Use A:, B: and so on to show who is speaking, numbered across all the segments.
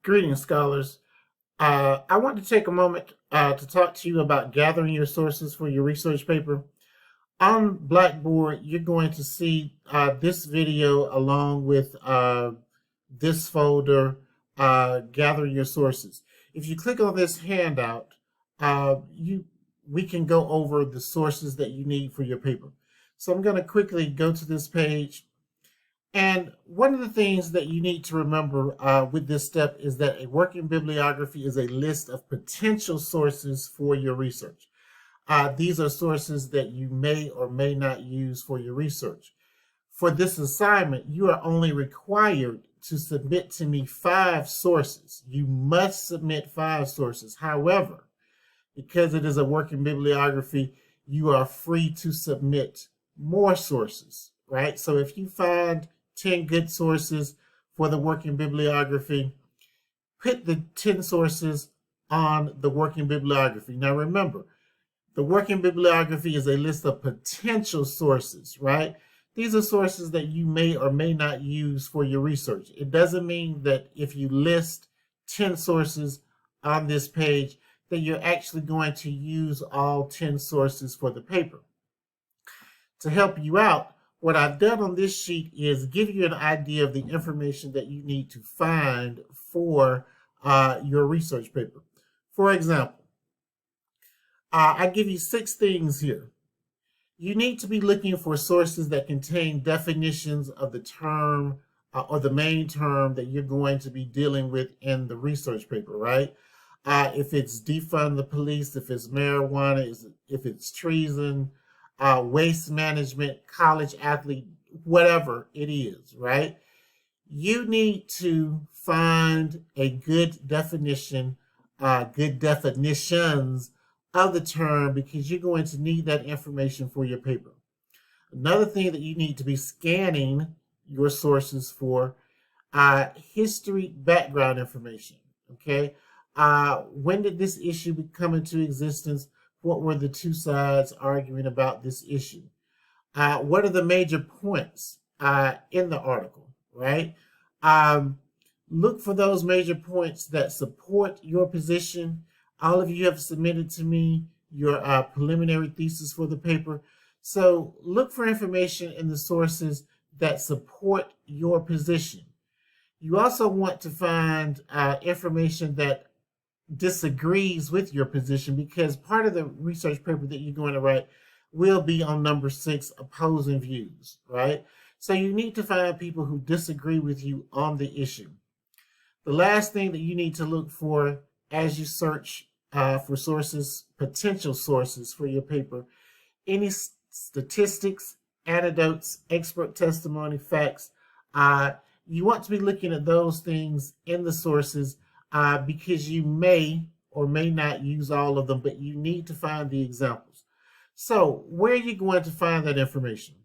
A: Greetings, scholars. I want to take a moment to talk to you about gathering your sources for your research paper. On Blackboard, you're going to see this video along with this folder, gathering your sources. If you click on this handout, we can go over the sources that you need for your paper. So I'm going to quickly go to this page. And one of the things that you need to remember with this step is that a working bibliography is a list of potential sources for your research. These are sources that you may or may not use for your research. For this assignment, you are only required to submit to me 5 sources. You must submit 5 sources. However, because it is a working bibliography, you are free to submit more sources, right? So if you find 10 good sources for the working bibliography, put the 10 sources on the working bibliography. Now remember, the working bibliography is a list of potential sources, right? These are sources that you may or may not use for your research. It doesn't mean that if you list 10 sources on this page, that you're actually going to use all 10 sources for the paper. To help you out, what I've done on this sheet is give you an idea of the information that you need to find for your research paper. For example, I give you 6 things here. You need to be looking for sources that contain definitions of the term or the main term that you're going to be dealing with in the research paper, right? If it's defund the police, if it's marijuana, if it's treason, waste management, college athlete, whatever it is, right? You need to find a good definition, good definitions of the term, because you're going to need that information for your paper. Another thing that you need to be scanning your sources for, history background information, okay? When did this issue come into existence? What were the 2 sides arguing about this issue? What are the major points in the article, right? Look for those major points that support your position. All of you have submitted to me your preliminary thesis for the paper. So look for information in the sources that support your position. You also want to find information that disagrees with your position, because part of the research paper that you're going to write will be on number 6, opposing views, right? So you need to find people who disagree with you on the issue. The last thing that you need to look for as you search for sources, potential sources for your paper, any statistics, anecdotes, expert testimony, facts. You want to be looking at those things in the sources because you may or may not use all of them, but you need to find the examples. So where are you going to find that information?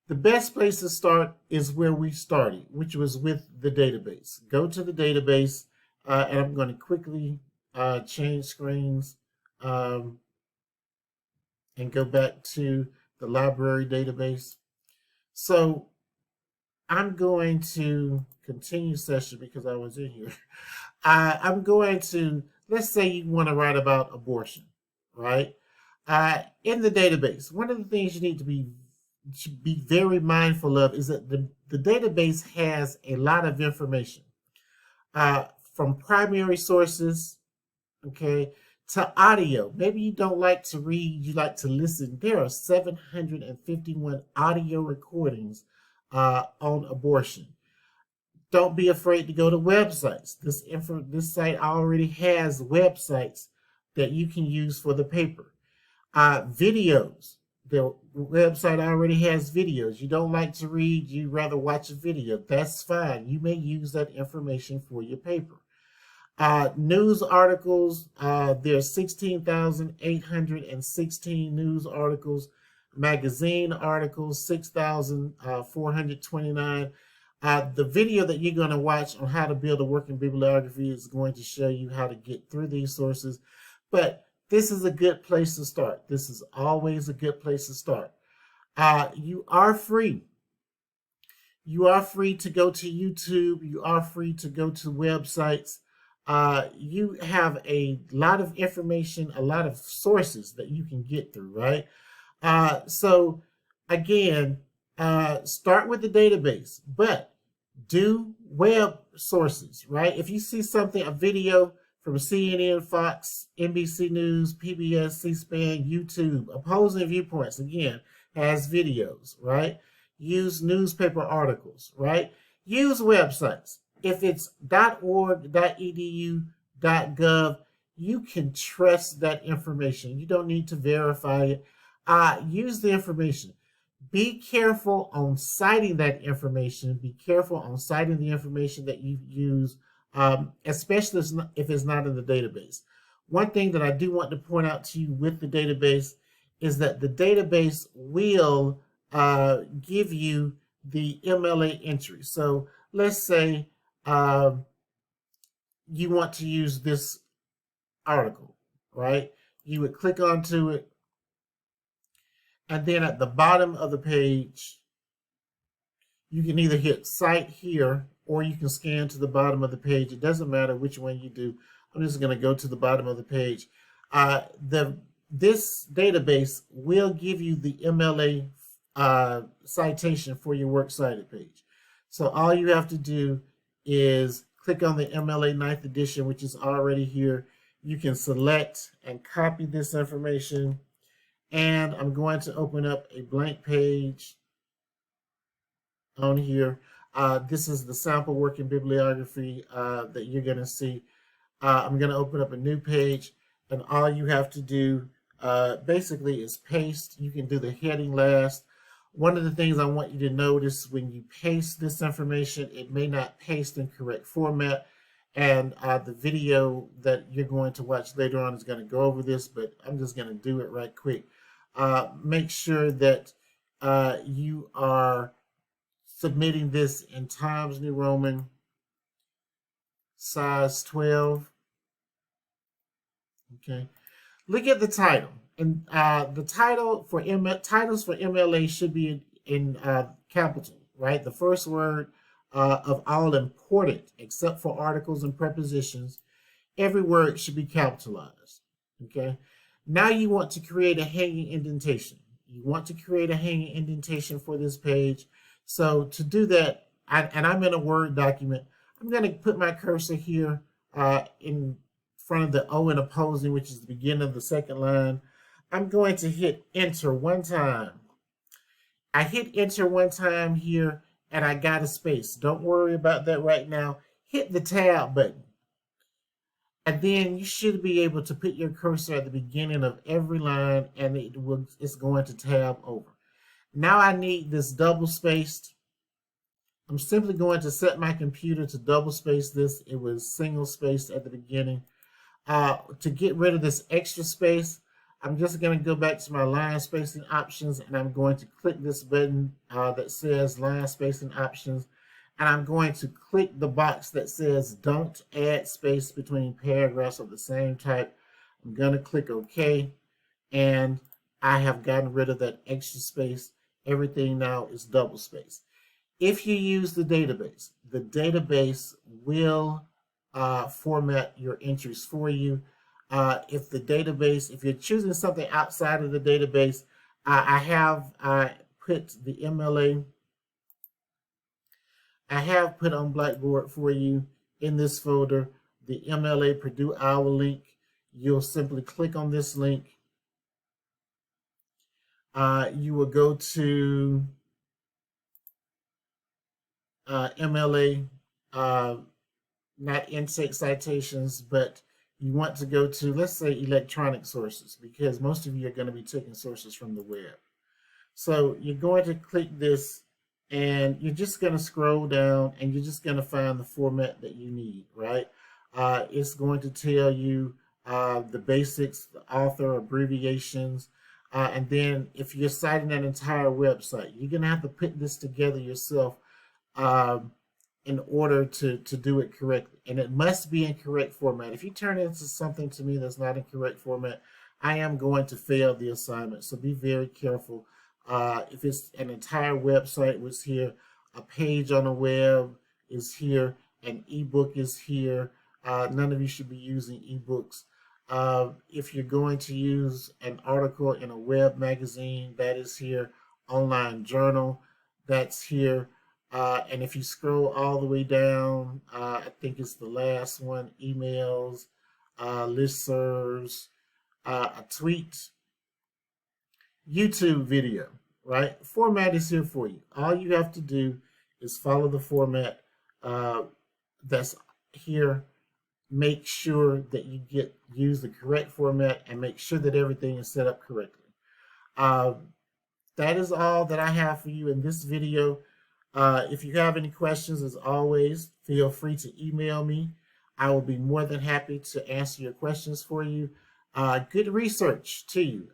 A: The best place to start is where we started, which was with the database. Go to the database, and I'm going to quickly change screens and go back to the library database. So I'm going to continue session because I was in here. I'm going to, let's say you want to write about abortion, right? In the database, one of the things you need to be very mindful of is that the database has a lot of information from primary sources, okay, to audio. Maybe you don't like to read, you like to listen. There are 751 audio recordings on abortion. Don't be afraid to go to websites. This site already has websites that you can use for the paper. Videos. The website already has videos. You don't like to read, you rather watch a video. That's fine. You may use that information for your paper. News articles, there are 16,816 news articles. Magazine articles, 6,429. The video that you're going to watch on how to build a working bibliography is going to show you how to get through these sources. But this is a good place to start. This is always a good place to start. You are free You are free to go to YouTube. You are free to go to websites. You have a lot of information, a lot of sources that you can get through, right? So again, start with the database, but do web sources, right? If you see something, a video from CNN, Fox, NBC News, PBS, C-SPAN, YouTube, opposing viewpoints, again, has videos, right? Use newspaper articles, right? Use websites. If it's .org, .edu, .gov, you can trust that information. You don't need to verify it. Use the information. Be careful on citing that information. Be careful on citing the information that you use, especially if it's not in the database. One thing that I do want to point out to you with the database is that the database will give you the MLA entry. So let's say you want to use this article, right? You would click onto it, and then at the bottom of the page, you can either hit Cite here, or you can scan to the bottom of the page. It doesn't matter which one you do. I'm just going to go to the bottom of the page. This database will give you the MLA citation for your works cited page. So all you have to do is click on the MLA 9th edition, which is already here. You can select and copy this information. And I'm going to open up a blank page on here. This is the sample working bibliography that you're going to see. I'm going to open up a new page, and all you have to do basically is paste. You can do the heading last. One of the things I want you to notice when you paste this information, it may not paste in correct format. And the video that you're going to watch later on is going to go over this, but I'm just going to do it right quick. Make sure that you are submitting this in Times New Roman, size 12. Okay. Look at the title, and the title for titles for MLA should be in capital, right? The first word of all important, except for articles and prepositions. Every word should be capitalized. Okay. Now you want to create a hanging indentation. You want to create a hanging indentation for this page. So to do that, and I'm in a Word document, I'm going to put my cursor here in front of the O in opposing, which is the beginning of the second line. I'm going to hit enter one time. I hit enter one time here, and I got a space. Don't worry about that right now. Hit the tab button. And then you should be able to put your cursor at the beginning of every line, and it's going to tab over. Now I need this double spaced. I'm simply going to set my computer to double space this. It was single spaced at the beginning. To get rid of this extra space, I'm just going to go back to my line spacing options, and I'm going to click this button that says line spacing options. And I'm going to click the box that says don't add space between paragraphs of the same type. I'm going to click OK, and I have gotten rid of that extra space. Everything now is double spaced. If you use the database will format your entries for you. If you're choosing something outside of the database, I have put the MLA. I have put on Blackboard for you in this folder the MLA Purdue Iowa link. You'll simply click on this link. You will go to MLA, not in-text citations, but you want to go to, let's say, electronic sources, because most of you are going to be taking sources from the web. So you're going to click this, and you're just going to scroll down, and you're just going to find the format that you need, right? It's going to tell you the basics, the author, abbreviations, and then if you're citing an entire website, you're going to have to put this together yourself in order to do it correctly. And it must be in correct format. If you turn it into something to me that's not in correct format, I am going to fail the assignment. So be very careful. If it's an entire website was here, A page on the web is here. An ebook is here. None of you should be using ebooks. If you're going to use an article in a web magazine, that is here. Online journal, that's here. And if you scroll all the way down, I think it's the last one, emails, listservs, a tweet, YouTube video, right? Format is here for you. All you have to do is follow the format that's here. Make sure that you use the correct format and make sure that everything is set up correctly. That is all that I have for you in this video. If you have any questions, as always, feel free to email me. I will be more than happy to answer your questions for you. Good research to you.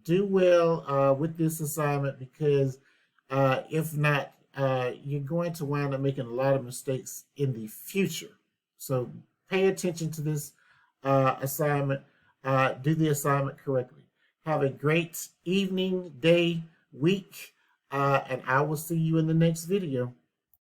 A: Do well with this assignment, because if not, you're going to wind up making a lot of mistakes in the future. So pay attention to this assignment. Do the assignment correctly. Have a great evening, day, week, and I will see you in the next video.